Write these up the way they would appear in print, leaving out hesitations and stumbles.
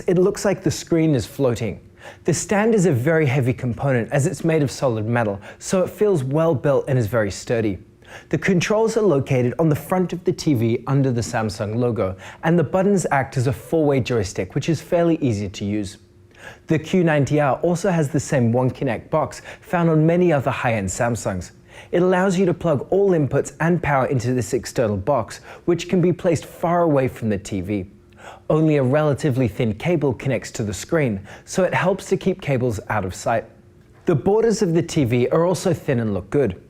it looks like the screen is floating. The stand is a very heavy component as it's made of solid metal, so it feels well built and is very sturdy. The controls are located on the front of the TV under the Samsung logo, and the buttons act as a four-way joystick, which is fairly easy to use. The Q90R also has the same One Connect box found on many other high-end Samsungs. It allows you to plug all inputs and power into this external box, which can be placed far away from the TV. Only a relatively thin cable connects to the screen, so it helps to keep cables out of sight. The borders of the TV are also thin and look good.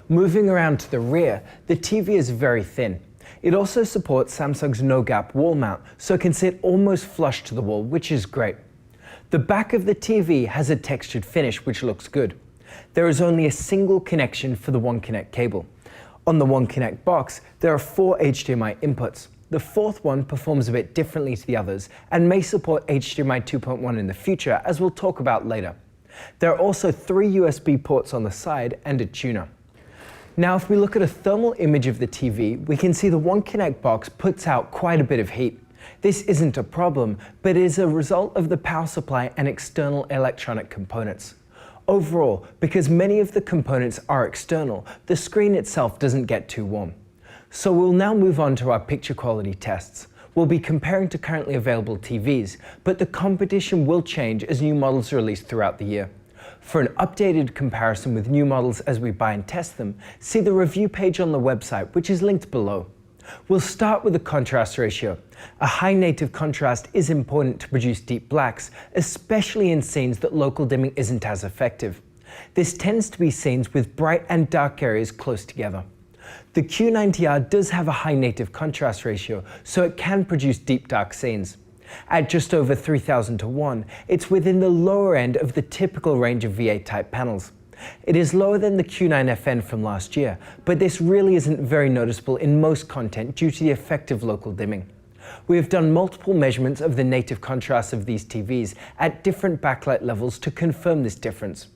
Moving around to the rear, the TV is very thin. It also supports Samsung's no-gap wall mount, so it can sit almost flush to the wall, which is great. The back of the TV has a textured finish, which looks good. There is only a single connection for the One Connect cable. On the One Connect box, there are 4 HDMI inputs. The fourth one performs a bit differently to the others and may support HDMI 2.1 in the future, as we'll talk about later. There are also 3 USB ports on the side and a tuner. Now, if we look at a thermal image of the TV, we can see the One Connect box puts out quite a bit of heat. This isn't a problem, but it is a result of the power supply and external electronic components. Overall, because many of the components are external, the screen itself doesn't get too warm. So we'll now move on to our picture quality tests. We'll be comparing to currently available TVs, but the competition will change as new models are released throughout the year. For an updated comparison with new models as we buy and test them, see the review page on the website, which is linked below. We'll start with the contrast ratio. A high native contrast is important to produce deep blacks, especially in scenes that local dimming isn't as effective. This tends to be scenes with bright and dark areas close together. The Q90R does have a high native contrast ratio, so it can produce deep dark scenes. At just over 3000 to 1, it's within the lower end of the typical range of V8 type panels. It is lower than the Q9FN from last year, but this really isn't very noticeable in most content due to the effective local dimming. We have done multiple measurements of the native contrast of these TVs at different backlight levels to confirm this difference.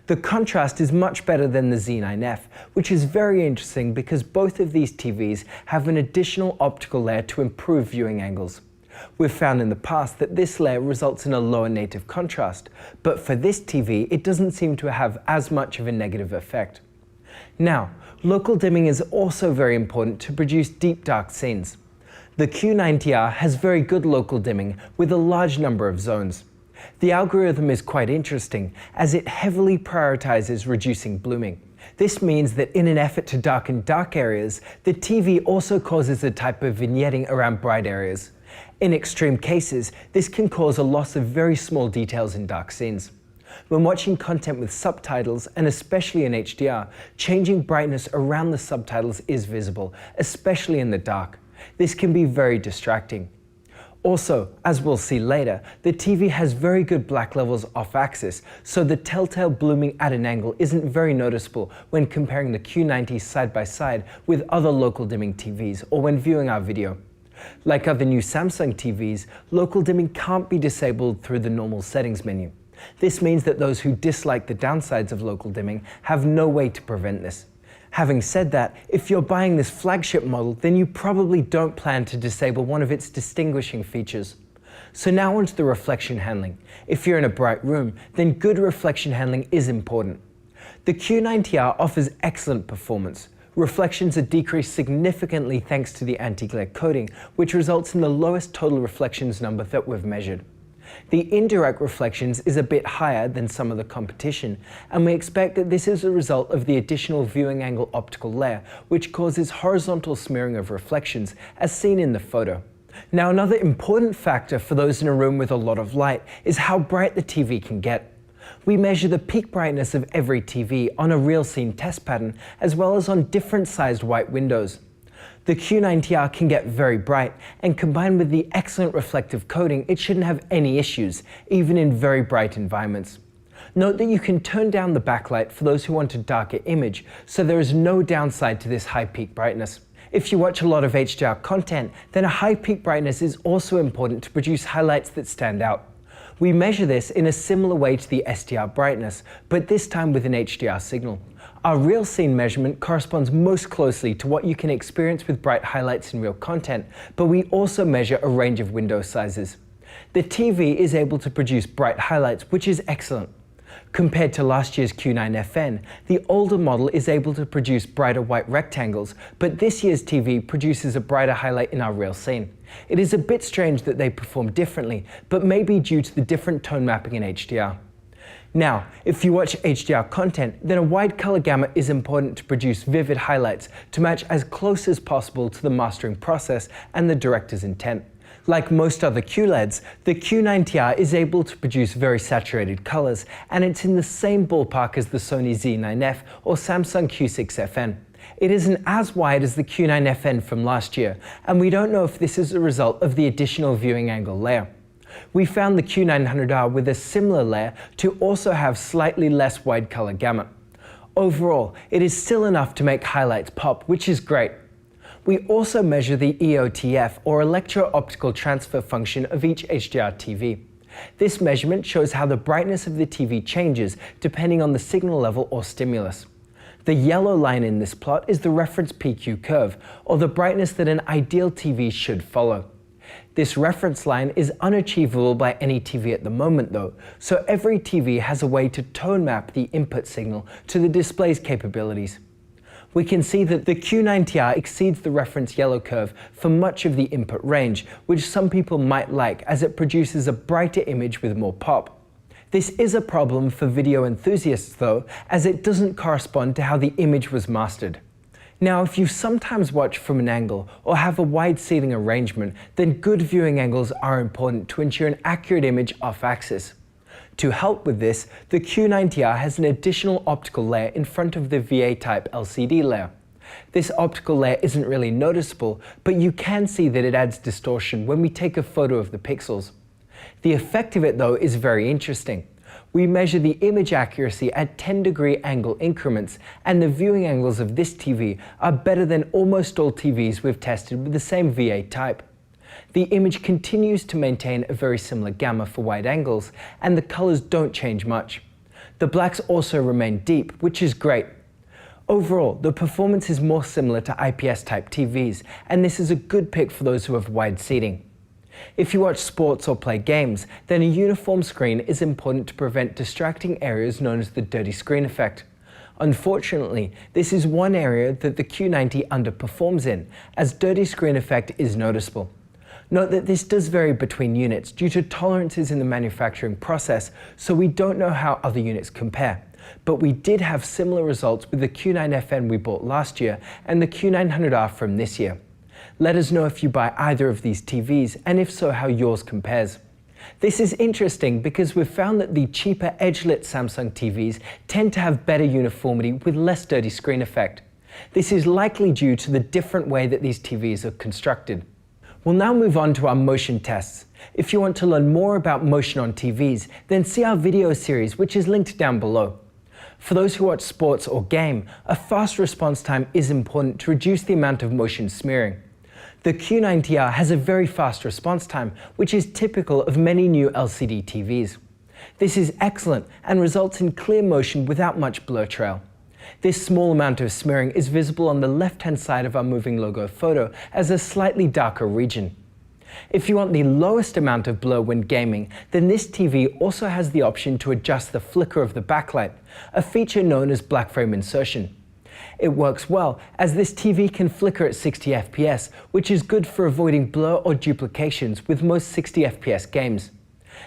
The contrast is much better than the Z9F, which is very interesting because both of these TVs have an additional optical layer to improve viewing angles. We've found in the past that this layer results in a lower native contrast, but for this TV, it doesn't seem to have as much of a negative effect. Now, local dimming is also very important to produce deep dark scenes. The Q90R has very good local dimming with a large number of zones. The algorithm is quite interesting as it heavily prioritizes reducing blooming. This means that in an effort to darken dark areas, the TV also causes a type of vignetting around bright areas. In extreme cases, this can cause a loss of very small details in dark scenes. When watching content with subtitles, and especially in HDR, changing brightness around the subtitles is visible, especially in the dark. This can be very distracting. Also, as we'll see later, the TV has very good black levels off-axis, so the telltale blooming at an angle isn't very noticeable when comparing the Q90 side by side with other local dimming TVs or when viewing our video. Like other new Samsung TVs, local dimming can't be disabled through the normal settings menu. This means that those who dislike the downsides of local dimming have no way to prevent this. Having said that, if you're buying this flagship model, then you probably don't plan to disable one of its distinguishing features. So now onto the reflection handling. If you're in a bright room, then good reflection handling is important. The Q90R offers excellent performance. Reflections are decreased significantly thanks to the anti-glare coating, which results in the lowest total reflections number that we've measured. The indirect reflections is a bit higher than some of the competition, and we expect that this is a result of the additional viewing angle optical layer, which causes horizontal smearing of reflections, as seen in the photo. Now, another important factor for those in a room with a lot of light is how bright the TV can get. We measure the peak brightness of every TV on a real scene test pattern, as well as on different sized white windows. The Q90R can get very bright, and combined with the excellent reflective coating, it shouldn't have any issues, even in very bright environments. Note that you can turn down the backlight for those who want a darker image, so there is no downside to this high peak brightness. If you watch a lot of HDR content, then a high peak brightness is also important to produce highlights that stand out. We measure this in a similar way to the SDR brightness, but this time with an HDR signal. Our real scene measurement corresponds most closely to what you can experience with bright highlights in real content, but we also measure a range of window sizes. The TV is able to produce bright highlights, which is excellent. Compared to last year's Q9FN, the older model is able to produce brighter white rectangles, but this year's TV produces a brighter highlight in our real scene. It is a bit strange that they perform differently, but may be due to the different tone mapping in HDR. Now, if you watch HDR content, then a wide color gamut is important to produce vivid highlights to match as close as possible to the mastering process and the director's intent. Like most other QLEDs, the Q90R is able to produce very saturated colors, and it's in the same ballpark as the Sony Z9F or Samsung Q6FN. It isn't as wide as the Q9FN from last year, and we don't know if this is a result of the additional viewing angle layer. We found the Q900R with a similar layer to also have slightly less wide color gamut. Overall, it is still enough to make highlights pop, which is great. We also measure the EOTF, or electro-optical transfer function, of each HDR TV. This measurement shows how the brightness of the TV changes depending on the signal level or stimulus. The yellow line in this plot is the reference PQ curve, or the brightness that an ideal TV should follow. This reference line is unachievable by any TV at the moment though, so every TV has a way to tone map the input signal to the display's capabilities. We can see that the Q90R exceeds the reference yellow curve for much of the input range, which some people might like as it produces a brighter image with more pop. This is a problem for video enthusiasts though, as it doesn't correspond to how the image was mastered. Now, if you sometimes watch from an angle or have a wide seating arrangement, then good viewing angles are important to ensure an accurate image off-axis. To help with this, the Q90R has an additional optical layer in front of the VA-type LCD layer. This optical layer isn't really noticeable, but you can see that it adds distortion when we take a photo of the pixels. The effect of it though is very interesting. We measure the image accuracy at 10-degree angle increments, and the viewing angles of this TV are better than almost all TVs we've tested with the same VA type. The image continues to maintain a very similar gamma for wide angles, and the colors don't change much. The blacks also remain deep, which is great. Overall, the performance is more similar to IPS-type TVs, and this is a good pick for those who have wide seating. If you watch sports or play games, then a uniform screen is important to prevent distracting areas known as the dirty screen effect. Unfortunately, this is one area that the Q90 underperforms in, as dirty screen effect is noticeable. Note that this does vary between units due to tolerances in the manufacturing process, so we don't know how other units compare. But we did have similar results with the Q9FN we bought last year and the Q900R from this year. Let us know if you buy either of these TVs, and if so, how yours compares. This is interesting because we've found that the cheaper edge-lit Samsung TVs tend to have better uniformity with less dirty screen effect. This is likely due to the different way that these TVs are constructed. We'll now move on to our motion tests. If you want to learn more about motion on TVs, then see our video series, which is linked down below. For those who watch sports or game, a fast response time is important to reduce the amount of motion smearing. The Q90R has a very fast response time, which is typical of many new LCD TVs. This is excellent and results in clear motion without much blur trail. This small amount of smearing is visible on the left-hand side of our moving logo photo as a slightly darker region. If you want the lowest amount of blur when gaming, then this TV also has the option to adjust the flicker of the backlight, a feature known as black frame insertion. It works well, as this TV can flicker at 60 FPS, which is good for avoiding blur or duplications with most 60 FPS games.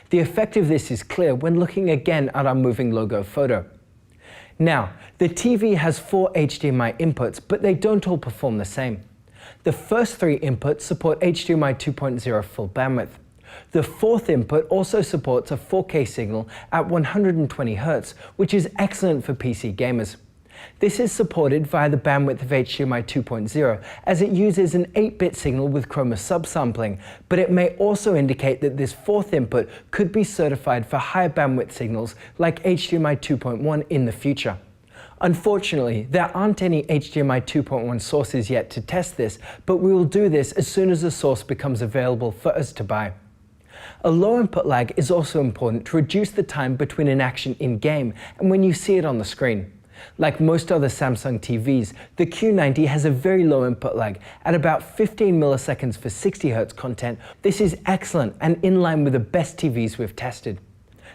The effect of this is clear when looking again at our moving logo photo. Now, the TV has 4 HDMI inputs, but they don't all perform the same. The first 3 inputs support HDMI 2.0 full bandwidth. The fourth input also supports a 4K signal at 120 Hz, which is excellent for PC gamers. This is supported via the bandwidth of HDMI 2.0, as it uses an 8-bit signal with chroma subsampling, but it may also indicate that this fourth input could be certified for higher bandwidth signals like HDMI 2.1 in the future. Unfortunately, there aren't any HDMI 2.1 sources yet to test this, but we will do this as soon as a source becomes available for us to buy. A low input lag is also important to reduce the time between an action in-game and when you see it on the screen. Like most other Samsung TVs, the Q90 has a very low input lag at about 15 milliseconds for 60 Hz content. This is excellent and in line with the best TVs we've tested.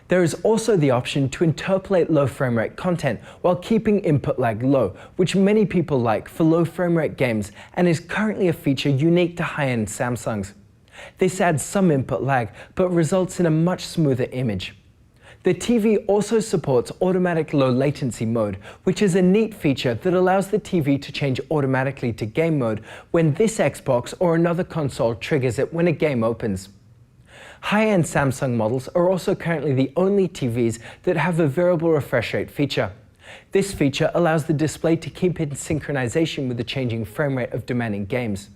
There is also the option to interpolate low frame rate content while keeping input lag low, which many people like for low frame rate games and is currently a feature unique to high-end Samsungs. This adds some input lag but results in a much smoother image. The TV also supports automatic low latency mode, which is a neat feature that allows the TV to change automatically to game mode when this Xbox or another console triggers it when a game opens. High-end Samsung models are also currently the only TVs that have a variable refresh rate feature. This feature allows the display to keep in synchronization with the changing frame rate of demanding games.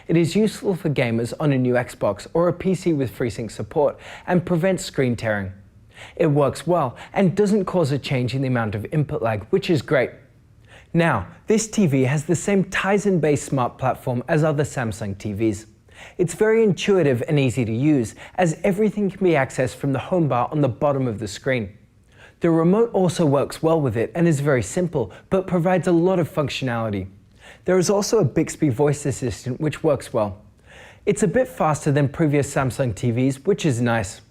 It is useful for gamers on a new Xbox or a PC with FreeSync support and prevents screen tearing. It works well and doesn't cause a change in the amount of input lag, which is great. Now, this TV has the same Tizen-based smart platform as other Samsung TVs. It's very intuitive and easy to use, as everything can be accessed from the home bar on the bottom of the screen. The remote also works well with it and is very simple, but provides a lot of functionality. There is also a Bixby voice assistant which works well. It's a bit faster than previous Samsung TVs, which is nice.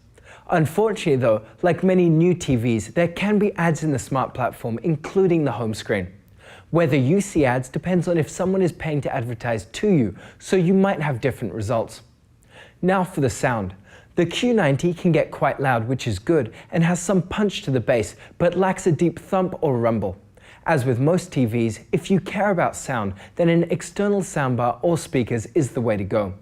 Unfortunately though, like many new TVs, there can be ads in the smart platform, including the home screen. Whether you see ads depends on if someone is paying to advertise to you, so you might have different results. Now for the sound. The Q90 can get quite loud, which is good, and has some punch to the bass, but lacks a deep thump or rumble. As with most TVs, if you care about sound, then an external soundbar or speakers is the way to go.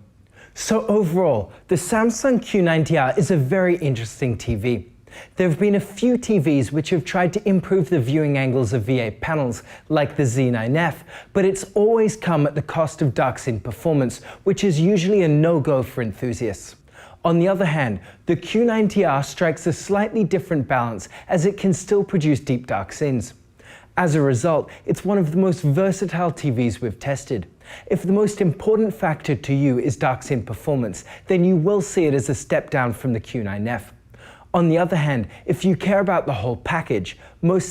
So overall, the Samsung Q90R is a very interesting TV. There have been a few TVs which have tried to improve the viewing angles of VA panels, like the Z9F, but it's always come at the cost of dark-scene performance, which is usually a no-go for enthusiasts. On the other hand, the Q90R strikes a slightly different balance as it can still produce deep dark scenes. As a result, it's one of the most versatile TVs we've tested. If the most important factor to you is dark scene performance, then you will see it as a step down from the Q9F. On the other hand, if you care about the whole package, most